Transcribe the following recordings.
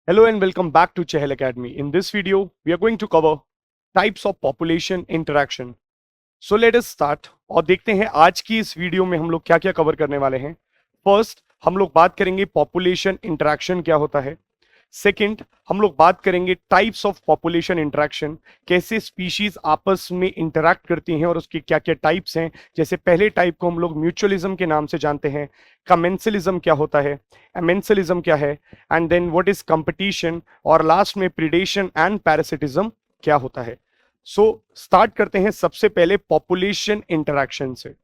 Hello and welcome back to Chehel Academy. In this video, we are going to cover types of population interaction. So let us start और देखते हैं आज की इस video में हम लोग क्या क्या कवर करने वाले हैं। फर्स्ट हम लोग बात करेंगे पॉपुलेशन इंटरेक्शन क्या होता है। सेकंड हम लोग बात करेंगे टाइप्स ऑफ पॉपुलेशन इंटरेक्शन, कैसे स्पीशीज आपस में इंटरैक्ट करती हैं और उसके क्या क्या टाइप्स हैं। जैसे पहले टाइप को हम लोग म्यूचुअलिज्म के नाम से जानते हैं। कमेंसलिज्म क्या होता है, एमेंसलिज्म क्या है, and then what is competition, और लास्ट में प्रीडेशन एंड पैरासिटिज्म क्या होता है। सो स्टार्ट करते हैं सबसे पहले पॉपुलेशन इंटरैक्शन से।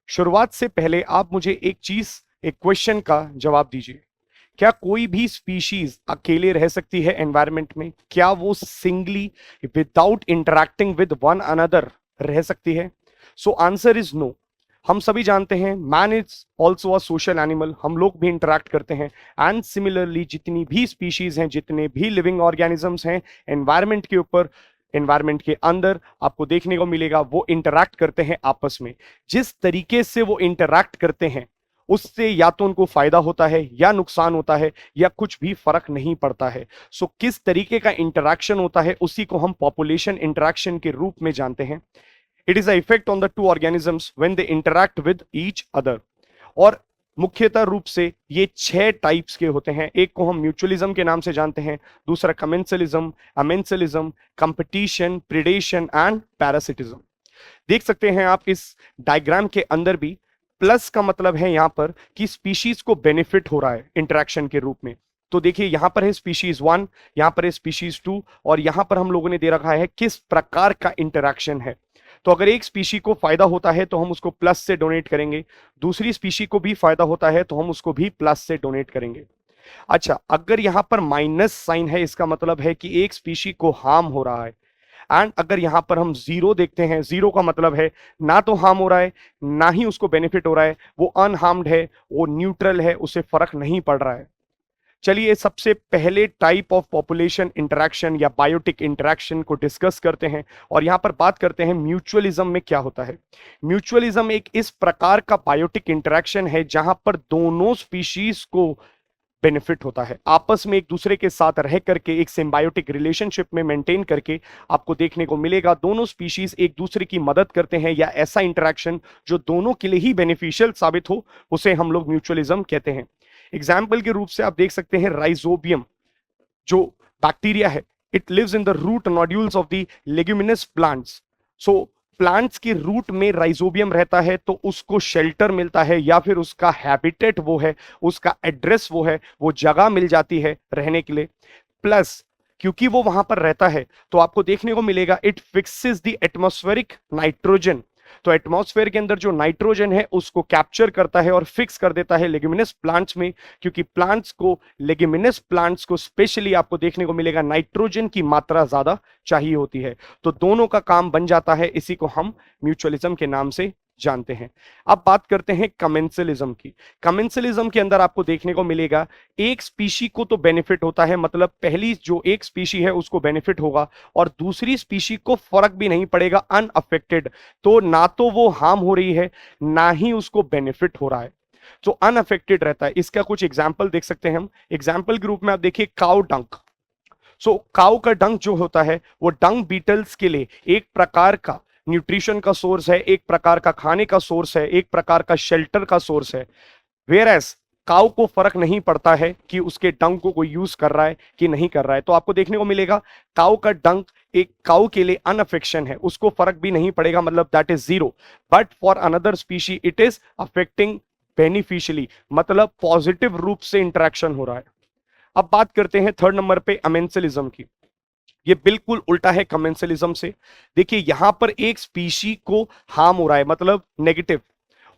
शुरुआत से पहले आप मुझे एक क्वेश्चन का जवाब दीजिए। क्या कोई भी स्पीशीज अकेले रह सकती है एनवायरमेंट में? क्या वो singly without interacting with one another रह सकती है? So answer is no. हम सभी जानते हैं man is also a social animal, हम लोग भी इंटरैक्ट करते हैं। एंड सिमिलरली जितनी भी स्पीशीज हैं, जितने भी लिविंग ऑर्गेनिजम्स हैं एनवायरमेंट के ऊपर, एनवायरमेंट के अंदर आपको देखने को मिलेगा वो इंटरैक्ट करते हैं आपस में। जिस तरीके से वो इंटरैक्ट करते हैं उससे या तो उनको फायदा होता है या नुकसान होता है या कुछ भी फर्क नहीं पड़ता है। सो किस तरीके का इंटरैक्शन होता है उसी को हम पॉपुलेशन इंटरैक्शन के रूप में जानते हैं। It is a effect on the two organisms when they interact with each other. और मुख्यतः रूप से ये 6 टाइप्स के होते हैं। एक को हम म्यूचुअलिज्म के नाम से जानते हैं, दूसरा commensalism, amensalism, competition, predation and parasitism. देख सकते हैं आप इस डायग्राम के अंदर भी प्लस का मतलब है यहां पर कि स्पीशीज को बेनिफिट हो रहा है इंटरेक्शन के रूप में। तो देखिए यहां पर है स्पीशीज 1, यहां पर है स्पीशीज 2, और यहां पर हम लोगों ने दे रखा है किस प्रकार का इंटरेक्शन है। तो अगर एक स्पीशी को फायदा होता है तो हम उसको प्लस से डोनेट करेंगे, दूसरी स्पीशी को भी फायदा होता है तो हम उसको भी प्लस से डोनेट करेंगे। अच्छा, अगर यहां पर माइनस साइन है इसका मतलब है कि एक स्पीशी को हार्म हो रहा है। एंड अगर यहां पर हम जीरो देखते हैं, जीरो का मतलब है ना तो हार्म हो रहा है ना ही उसको बेनिफिट हो रहा है, वो अनहार्म्ड है, वो न्यूट्रल है, उसे फर्क नहीं पड़ रहा है। चलिए सबसे पहले टाइप ऑफ पॉपुलेशन इंटरैक्शन या बायोटिक इंटरैक्शन को डिस्कस करते हैं और यहां पर बात करते हैं म्यूचुअलिज्म में क्या होता है। म्यूचुअलिज्म एक इस प्रकार का बायोटिक इंटरैक्शन है जहां पर दोनों स्पीशीज को बेनिफिट होता है, आपस में एक दूसरे के साथ रह करके एक सिम्बायोटिक रिलेशनशिप में मेंटेन करके आपको देखने को मिलेगा दोनों स्पीशीज एक दूसरे की मदद करते हैं, या ऐसा इंटरेक्शन जो दोनों के लिए ही बेनिफिशियल साबित हो उसे हम लोग म्यूचुअलिज्म कहते हैं। एग्जाम्पल के रूप से आप देख सकते हैं राइजोबियम जो बैक्टीरिया है, it lives in the root nodules of the leguminous plants. So plants के रूट में राइजोबियम रहता है तो उसको शेल्टर मिलता है, या फिर उसका हैबिटेट वो है, उसका एड्रेस वो है, वो जगह मिल जाती है रहने के लिए। प्लस क्योंकि वो वहां पर रहता है तो आपको देखने को मिलेगा it fixes the atmospheric nitrogen. तो एटमॉस्फेयर के अंदर जो नाइट्रोजन है उसको कैप्चर करता है और फिक्स कर देता है लेग्यूमिनस प्लांट्स में, क्योंकि लेग्यूमिनस प्लांट्स को स्पेशली आपको देखने को मिलेगा नाइट्रोजन की मात्रा ज्यादा चाहिए होती है। तो दोनों का काम बन जाता है, इसी को हम म्यूचुअलिज्म के नाम से जानते हैं। अब बात करते हैं कमेंसलिज्म की। कमेंसलिज्म के अंदर आपको देखने को मिलेगा एक स्पीशी को तो बेनिफिट होता है, मतलब पहली जो एक स्पीशी है उसको बेनिफिट होगा और दूसरी स्पीशी को फर्क भी नहीं पड़ेगा, अनअफेक्टेड। तो ना तो वो हार्म हो रही है ना ही उसको बेनिफिट हो रहा है, तो अनअफेक्टेड रहता है। इसका कुछ एग्जाम्पल देख सकते हैं हम। एग्जाम्पल के रूप में आप देखिए काउ डंक। सो काउ का डंक जो होता है वो डंक बीटल्स के लिए एक प्रकार का न्यूट्रिशन का सोर्स है, एक प्रकार का खाने का सोर्स है, एक प्रकार का शेल्टर का सोर्स है। वेयरएज काउ को फर्क नहीं पड़ता है कि उसके डंक को कोई यूज कर रहा है कि नहीं कर रहा है। तो आपको देखने को मिलेगा काउ का डंक एक काउ के लिए अनअफेक्शन है, उसको फर्क भी नहीं पड़ेगा, मतलब that is zero. But for another species it is affecting beneficially, मतलब पॉजिटिव रूप से इंटरेक्शन हो रहा है। अब बात करते हैं थर्ड नंबर पे अमेंसलिज्म की। ये बिल्कुल उल्टा है कमेंसलिज्म से। देखिए यहां पर एक स्पीशी को हार्म हो रहा है, मतलब नेगेटिव,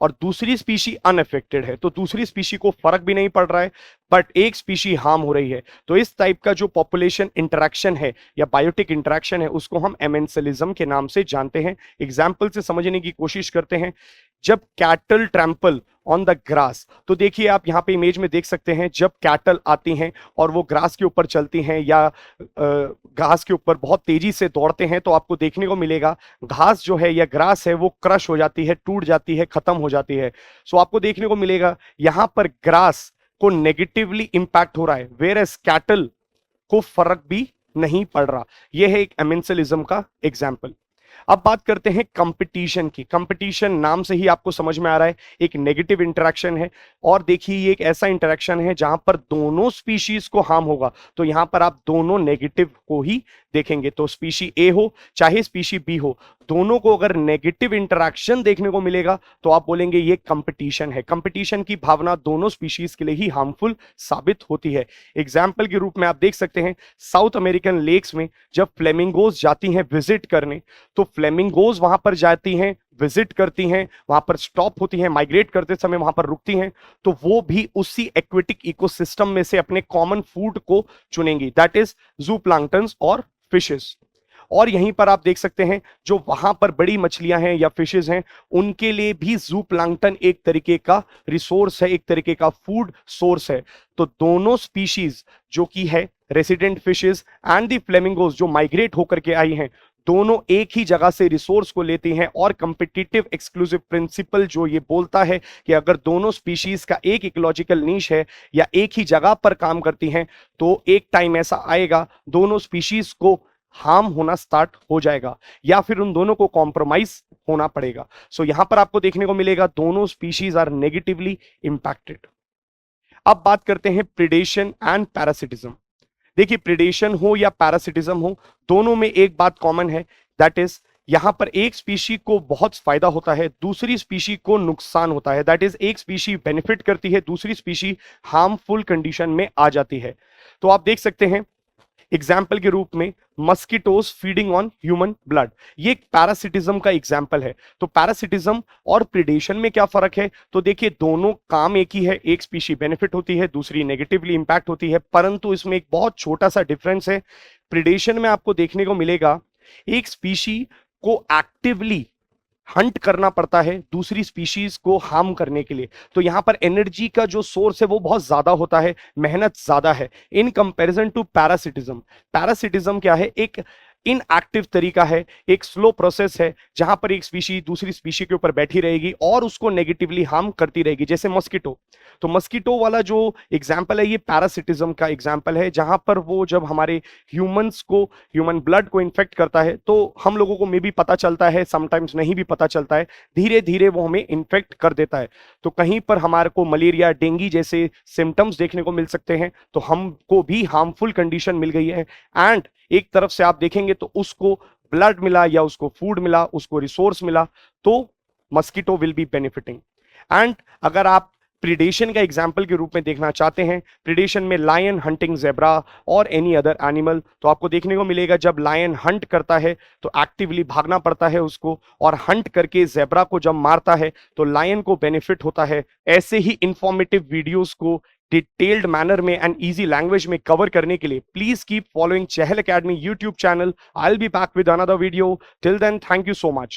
और दूसरी स्पीशी अनअफेक्टेड है, तो दूसरी स्पीशी को फर्क भी नहीं पड़ रहा है, बट एक स्पीशी हार्म हो रही है। तो इस टाइप का जो पॉपुलेशन इंटरेक्शन है या बायोटिक इंटरेक्शन है उसको हम एमेंसलिज्म के नाम से जानते हैं। एग्जाम्पल से समझने की कोशिश करते हैं। जब cattle trample on the grass, तो देखिए आप यहां पे इमेज में देख सकते हैं जब कैटल आती हैं और वो ग्रास के ऊपर चलती हैं या घास के ऊपर बहुत तेजी से दौड़ते हैं, तो आपको देखने को मिलेगा घास जो है या ग्रास है वो क्रश हो जाती है, टूट जाती है, खत्म हो जाती है। सो आपको देखने को मिलेगा यहां पर ग्रास को नेगेटिवली इंपैक्ट हो रहा है, वेयर एज कैटल को फर्क भी नहीं पड़ रहा। यह है एक एमेंसलिज्म का एग्जाम्पल। अब बात करते हैं कंपटीशन की। कंपटीशन नाम से ही आपको समझ में आ रहा है एक नेगेटिव इंटरेक्शन है, और देखिए ये एक ऐसा इंटरेक्शन है जहां पर दोनों स्पीशीज को हार्म होगा। तो यहां पर आप दोनों नेगेटिव को ही देखेंगे, तो स्पीशी ए हो चाहे स्पीशी बी हो, दोनों को अगर नेगेटिव इंटरेक्शन देखने को मिलेगा तो आप बोलेंगे ये कंपटीशन है। कंपटीशन की भावना दोनों स्पीशीज के लिए ही हार्मफुल साबित होती है। एग्जाम्पल के रूप में आप देख सकते हैं साउथ अमेरिकन लेक्स में जब फ्लेमिंगोज जाती हैं विजिट करने, तो फ्लेमिंगोज वहां पर जाती हैं, विजिट करती हैं, वहां पर स्टॉप होती हैं, माइग्रेट करते समय वहां पर रुकती हैं, तो वो भी उसी एक्वेटिक इकोसिस्टम में से अपने कॉमन फूड को चुनेंगी, दैट इज जूप्लांक्टन्स और फिशेस। और यहीं पर आप देख सकते हैं जो वहां पर बड़ी मछलियां हैं या फिशेस हैं, उनके लिए भी जूप्लांक्टन एक तरीके का रिसोर्स है, एक तरीके का फूड सोर्स है। तो दोनों स्पीशीज जो कि है resident fishes and the flamingos जो माइग्रेट होकर के आई हैं, दोनों एक ही जगह से रिसोर्स को लेती हैं। और कंपिटिटिव एक्सक्लूसिव प्रिंसिपल जो ये बोलता है कि अगर दोनों स्पीशीज का एक इकोलॉजिकल नीश है या एक ही जगह पर काम करती हैं, तो एक टाइम ऐसा आएगा दोनों स्पीशीज को हार्म होना स्टार्ट हो जाएगा या फिर उन दोनों को कॉम्प्रोमाइज होना पड़ेगा। सो यहां पर आपको देखने को मिलेगा दोनों स्पीशीज आर नेगेटिवली इंपैक्टेड। अब बात करते हैं प्रिडेशन एंड पैरासिटिज्म। देखिए प्रिडेशन हो या पैरासिटिज्म हो, दोनों में एक बात कॉमन है, दैट इज यहां पर एक स्पीशी को बहुत फायदा होता है, दूसरी स्पीशी को नुकसान होता है। दैट इज एक स्पीशी बेनिफिट करती है, दूसरी स्पीशी हार्मफुल कंडीशन में आ जाती है। तो आप देख सकते हैं एग्जाम्पल के रूप में mosquitoes feeding on human blood, ये एक पैरासिटिज्म का एग्जाम्पल है। तो पैरासिटिज्म और प्रिडेशन में क्या फर्क है? तो देखिए दोनों काम एक ही है, एक स्पीशी बेनिफिट होती है, दूसरी नेगेटिवली इंपैक्ट होती है, परंतु इसमें एक बहुत छोटा सा डिफरेंस है। प्रिडेशन में आपको देखने को मिलेगा एक स्पीशी को एक्टिवली हंट करना पड़ता है दूसरी स्पीशीज को हार्म करने के लिए। तो यहां पर एनर्जी का जो सोर्स है वो बहुत ज्यादा होता है, मेहनत ज्यादा है in comparison to parasitism. Parasitism क्या है? एक इनएक्टिव तरीका है, एक स्लो प्रोसेस है जहां पर एक स्पीशी दूसरी स्पीशी के ऊपर बैठी रहेगी और उसको नेगेटिवली हार्म करती रहेगी, जैसे मस्किटो। तो मस्किटो वाला जो एग्जाम्पल है ये पैरासिटिज्म का एग्जाम्पल है, जहां पर वो जब हमारे ह्यूमंस को, ह्यूमन ब्लड को इन्फेक्ट करता है तो हम लोगों को मे भी पता चलता है, समटाइम्स नहीं भी पता चलता है, धीरे धीरे वो हमें इन्फेक्ट कर देता है। तो कहीं पर हमारे को मलेरिया, डेंगू जैसे सिम्टम्स देखने को मिल सकते हैं, तो हमको भी हार्मफुल कंडीशन मिल गई है। एंड एक तरफ से आप देखेंगे तो उसको ब्लड मिला या उसको फूड मिला, उसको रिसोर्स मिला, तो mosquito will be benefiting. And अगर आप प्रिडेशन का एग्जाम्पल के रूप में देखना चाहते हैं, प्रिडेशन में लायन हंटिंग जेब्रा और एनी अदर एनिमल, तो आपको देखने को मिलेगा जब लायन हंट करता है तो एक्टिवली भागना पड़ता है उसको, और हंट करके जेब्रा को जब मारता है तो लायन को बेनिफिट होता है। ऐसे ही इंफॉर्मेटिव वीडियोस को डिटेल्ड मैनर में एंड इजी लैंग्वेज में कवर करने के लिए please keep following Chahal academy YouTube channel. I will be back with another video. Till then, thank you so much.